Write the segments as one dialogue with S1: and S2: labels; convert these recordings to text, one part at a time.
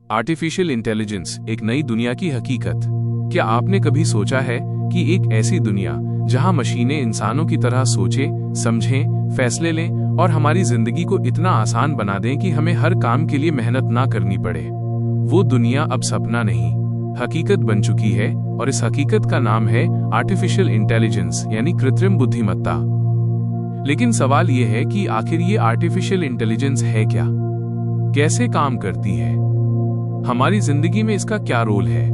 S1: Artificial intelligence एक नई दुनिया की हकीकत। क्या आपने कभी सोचा है कि एक ऐसी दुनिया जहां मशीनें इंसानों की तरह सोचें, समझें, फैसले लें और हमारी जिंदगी को इतना आसान बना दें कि हमें हर काम के लिए मेहनत ना करनी पड़े? वो दुनिया अब सपना नहीं, हकीकत बन चुकी है और इस हकीकत का नाम है आर्टिफिशियल इंटेलिजेंस यानी कृत्रिम बुद्धिमत्ता। लेकिन सवाल ये है कि आखिर ये आर्टिफिशियल इंटेलिजेंस है क्या, कैसे काम करती है, हमारी जिंदगी में इसका क्या रोल है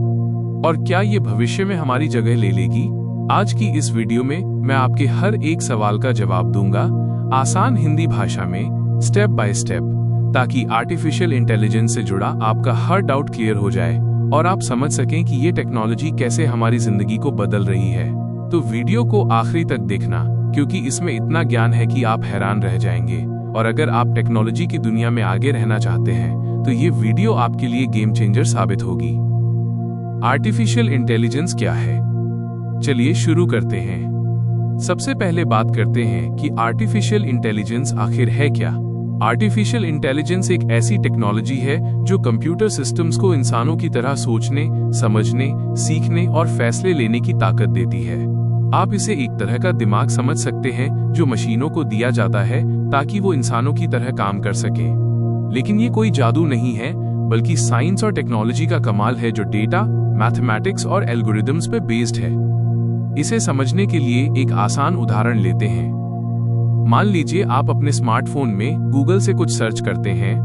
S1: और क्या ये भविष्य में हमारी जगह ले लेगी? आज की इस वीडियो में मैं आपके हर एक सवाल का जवाब दूंगा, आसान हिंदी भाषा में, स्टेप बाय स्टेप, ताकि आर्टिफिशियल इंटेलिजेंस से जुड़ा आपका हर डाउट क्लियर हो जाए और आप समझ सकें कि ये टेक्नोलॉजी कैसे हमारी जिंदगी को बदल रही है। तो वीडियो को आखिरी तक देखना, क्योंकि इसमें इतना ज्ञान है कि आप हैरान रह जाएंगे। और अगर आप टेक्नोलॉजी की दुनिया में आगे रहना चाहते हैं तो ये वीडियो आपके लिए गेम चेंजर साबित होगी। आर्टिफिशियल इंटेलिजेंस क्या है? चलिए शुरू करते हैं। सबसे पहले बात करते हैं कि आर्टिफिशियल इंटेलिजेंस आखिर है क्या। आर्टिफिशियल इंटेलिजेंस एक ऐसी टेक्नोलॉजी है जो कंप्यूटर सिस्टम्स को इंसानों की तरह सोचने, समझने, सीखने और फैसले लेने की ताकत देती है। आप इसे एक तरह का दिमाग समझ सकते हैं जो मशीनों को दिया जाता है ताकि वो इंसानों की तरह काम कर सके। लेकिन ये कोई जादू नहीं है, बल्कि साइंस और टेक्नोलॉजी का कमाल है जो डेटा, मैथमेटिक्स और एल्गोरिदम्स पे बेस्ड है। इसे समझने के लिए एक आसान उदाहरण लेते हैं। मान लीजिए आप अपने स्मार्टफोन में गूगल से कुछ सर्च करते हैं,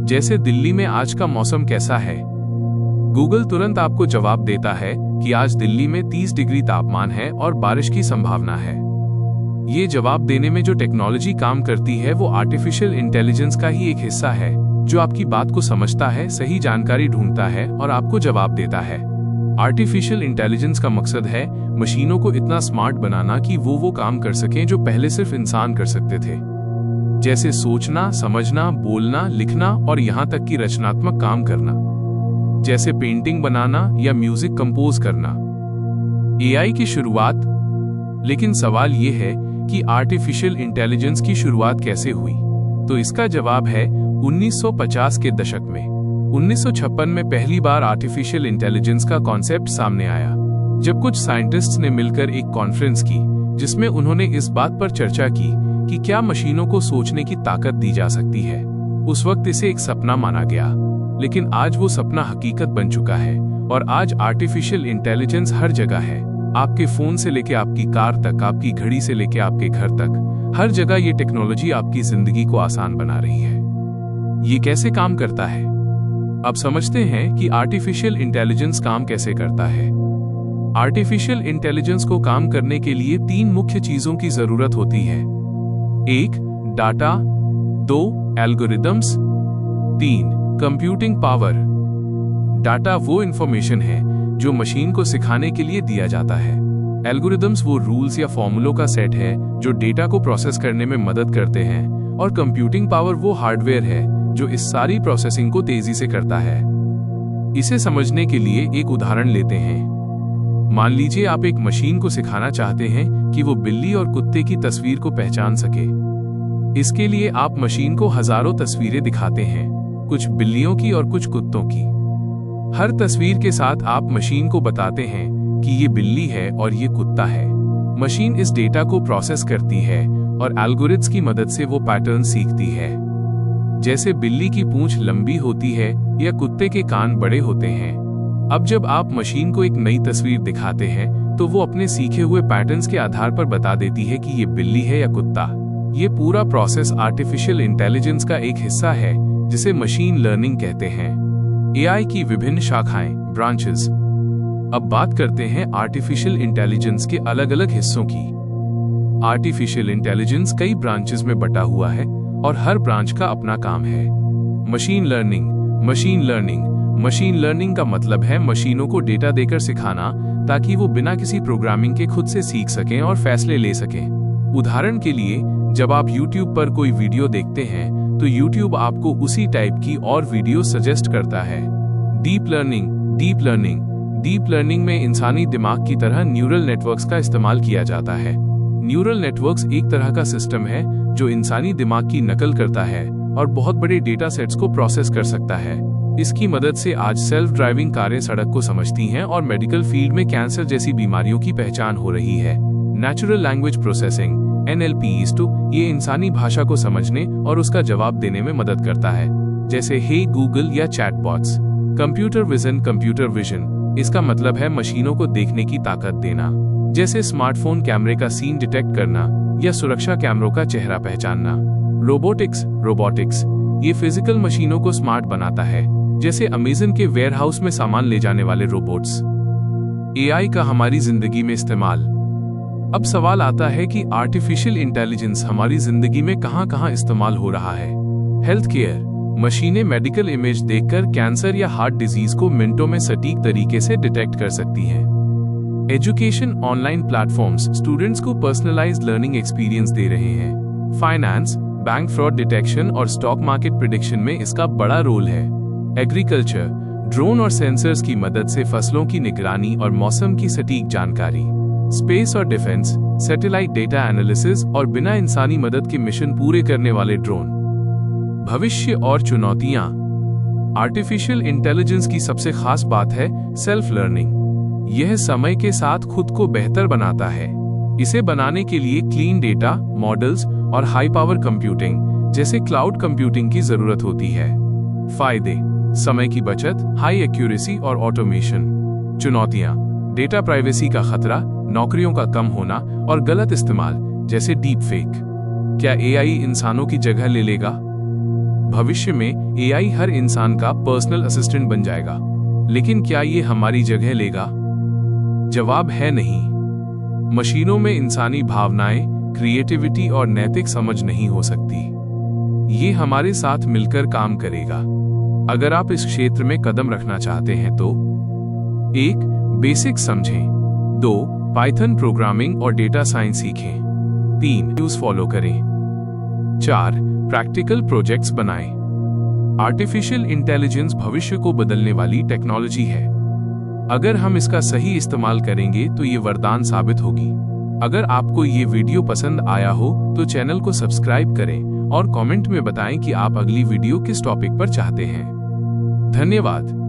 S1: जैसे दिल्ली में आज का मौसम कैसा है। गूगल तुरंत आपको जवाब देता है कि आज दिल्ली में 30 डिग्री तापमान है और बारिश की संभावना है। ये जवाब देने में जो टेक्नोलॉजी काम करती है वो आर्टिफिशियल इंटेलिजेंस का ही एक हिस्सा है, जो आपकी बात को समझता है, सही जानकारी ढूंढता है और आपको जवाब देता है। आर्टिफिशियल इंटेलिजेंस का मकसद है मशीनों को इतना स्मार्ट बनाना कि वो काम कर सकें जो पहले सिर्फ इंसान कर सकते थे, जैसे सोचना, समझना, बोलना, लिखना और यहाँ तक कि रचनात्मक काम करना, जैसे पेंटिंग बनाना या म्यूजिक कंपोज करना। एआई की शुरुआत। लेकिन सवाल ये है कि आर्टिफिशियल इंटेलिजेंस की शुरुआत कैसे हुई? तो इसका जवाब है 1950 के दशक में। 1956 में पहली बार आर्टिफिशियल इंटेलिजेंस का कॉन्सेप्ट सामने आया, जब कुछ साइंटिस्ट्स ने मिलकर एक कॉन्फ्रेंस की जिसमें उन्होंने इस बात पर चर्चा की कि क्या मशीनों को सोचने की ताकत दी जा सकती है। उस वक्त इसे एक सपना माना गया, लेकिन आज वो सपना हकीकत बन चुका है और आज आर्टिफिशियल इंटेलिजेंस हर जगह है। आपके फोन से लेके आपकी कार तक, आपकी घड़ी से लेके आपके घर तक, हर जगह ये टेक्नोलॉजी आपकी जिंदगी को आसान बना रही है। ये कैसे काम करता है? अब समझते हैं कि आर्टिफिशियल इंटेलिजेंस काम कैसे करता है। आर्टिफिशियल इंटेलिजेंस को काम करने के लिए 3 मुख्य चीजों की जरूरत होती है। 1. Data, 2. Algorithms, 3. Computing power. Data वो इंफॉर्मेशन है जो मशीन को सिखाने के लिए दिया जाता है। एल्गोरिदम्स वो रूल्स या फॉर्मूलों का सेट है जो डेटा को प्रोसेस करने में मदद करते हैं, और कंप्यूटिंग पावर वो हार्डवेयर है जो इस सारी प्रोसेसिंग को तेजी से करता है। इसे समझने के लिए एक उदाहरण लेते हैं। मान लीजिए आप एक मशीन को सिखाना चाहते हैं कि वो बिल्ली और कुत्ते की तस्वीर को पहचान सके। इसके लिए आप मशीन को हजारों तस्वीरें दिखाते हैं, कुछ बिल्लियों की और कुछ कुत्तों की। हर तस्वीर के साथ आप मशीन को बताते हैं कि ये बिल्ली है और ये कुत्ता है। मशीन इस डेटा को प्रोसेस करती है और एल्गोरिथ्म्स की मदद से वो पैटर्न सीखती है, जैसे बिल्ली की पूंछ लंबी होती है या कुत्ते के कान बड़े होते हैं। अब जब आप मशीन को एक नई तस्वीर दिखाते हैं तो वो अपने सीखे हुए पैटर्न्स के आधार पर बता देती है कि ये बिल्ली है या कुत्ता। ये पूरा प्रोसेस आर्टिफिशियल इंटेलिजेंस का एक हिस्सा है जिसे मशीन लर्निंग कहते हैं। एआई की विभिन्न शाखाएं, ब्रांचेस। अब बात करते हैं आर्टिफिशियल इंटेलिजेंस के अलग अलग हिस्सों की। आर्टिफिशियल इंटेलिजेंस कई ब्रांचेस में बटा हुआ है और हर ब्रांच का अपना काम है। Machine learning. मशीन लर्निंग का मतलब है मशीनों को डेटा देकर सिखाना ताकि वो बिना किसी प्रोग्रामिंग के खुद से सीख सकें और फैसले ले सकें। उदाहरण के लिए, जब आप YouTube पर कोई वीडियो देखते हैं तो YouTube आपको उसी टाइप की और वीडियो सजेस्ट करता है। डीप लर्निंग में इंसानी दिमाग की तरह न्यूरल नेटवर्क्स का इस्तेमाल किया जाता है। न्यूरल नेटवर्क्स एक तरह का सिस्टम है जो इंसानी दिमाग की नकल करता है और बहुत बड़े डेटा सेट्स को प्रोसेस कर सकता है। इसकी मदद से आज सेल्फ ड्राइविंग कारें सड़क को समझती हैं और मेडिकल फील्ड में कैंसर जैसी बीमारियों की पहचान हो रही है। नेचुरल लैंग्वेज प्रोसेसिंग NLP ये इंसानी भाषा को समझने और उसका जवाब देने में मदद करता है, जैसे हे गूगल या चैटबॉट्स। कंप्यूटर विजन इसका मतलब है मशीनों को देखने की ताकत देना, जैसे स्मार्टफोन कैमरे का सीन डिटेक्ट करना या सुरक्षा कैमरों का चेहरा पहचानना। रोबोटिक्स ये फिजिकल मशीनों को स्मार्ट बनाता है, जैसे अमेज़न के वेयरहाउस में सामान ले जाने वाले रोबोट्स। AI का हमारी जिंदगी में इस्तेमाल। अब सवाल आता है कि आर्टिफिशियल इंटेलिजेंस हमारी जिंदगी में कहां-कहां इस्तेमाल हो रहा है। हेल्थ केयर, मशीनें मेडिकल इमेज देखकर कैंसर या हार्ट डिजीज को मिनटों में सटीक तरीके से डिटेक्ट कर सकती हैं। एजुकेशन, ऑनलाइन प्लेटफॉर्म्स स्टूडेंट्स को पर्सनलाइज्ड लर्निंग एक्सपीरियंस दे रहे हैं। फाइनेंस, बैंक फ्रॉड डिटेक्शन और स्टॉक मार्केट प्रिडिक्शन में इसका बड़ा रोल है। एग्रीकल्चर, ड्रोन और सेंसर्स की मदद से फसलों की निगरानी और मौसम की सटीक जानकारी। स्पेस और डिफेंस, सैटेलाइट डेटा एनालिसिस और बिना इंसानी मदद के मिशन पूरे करने वाले ड्रोन। भविष्य और चुनौतियां। आर्टिफिशियल इंटेलिजेंस की सबसे खास बात है सेल्फ लर्निंग। यह समय के साथ खुद को बेहतर बनाता है। इसे बनाने के लिए क्लीन डेटा, मॉडल्स और हाई पावर कंप्यूटिंग जैसे क्लाउड कंप्यूटिंग की जरूरत होती है। फायदे, समय की बचत, हाई एक्यूरेसी और ऑटोमेशन। चुनौतियां, डेटा प्राइवेसी का खतरा, नौकरियों का कम होना और गलत इस्तेमाल जैसे डीप फेक। क्या AI इंसानों की जगह ले लेगा? भविष्य में AI हर इंसान का पर्सनल असिस्टेंट बन जाएगा, लेकिन क्या ये हमारी जगह लेगा? जवाब है नहीं। मशीनों में इंसानी भावनाएं, क्रिएटिविटी और नैतिक समझ नहीं हो सकती। ये हमारे साथ मिलकर काम करेगा। अगर आप इस क्षेत्र में कदम रखना चाहते हैं तो 1. बेसिक समझें। 2. पाइथन प्रोग्रामिंग और डेटा साइंस सीखें। 3. न्यूज़ फॉलो करें। 4. प्रैक्टिकल प्रोजेक्ट्स बनाएं। आर्टिफिशियल इंटेलिजेंस भविष्य को बदलने वाली टेक्नोलॉजी है। अगर हम इसका सही इस्तेमाल करेंगे तो ये वरदान साबित होगी। अगर आपको ये वीडियो पसंद आया हो तो चैनल को सब्सक्राइब करें और कमेंट में बताएं कि आप अगली वीडियो किस टॉपिक पर चाहते हैं। धन्यवाद।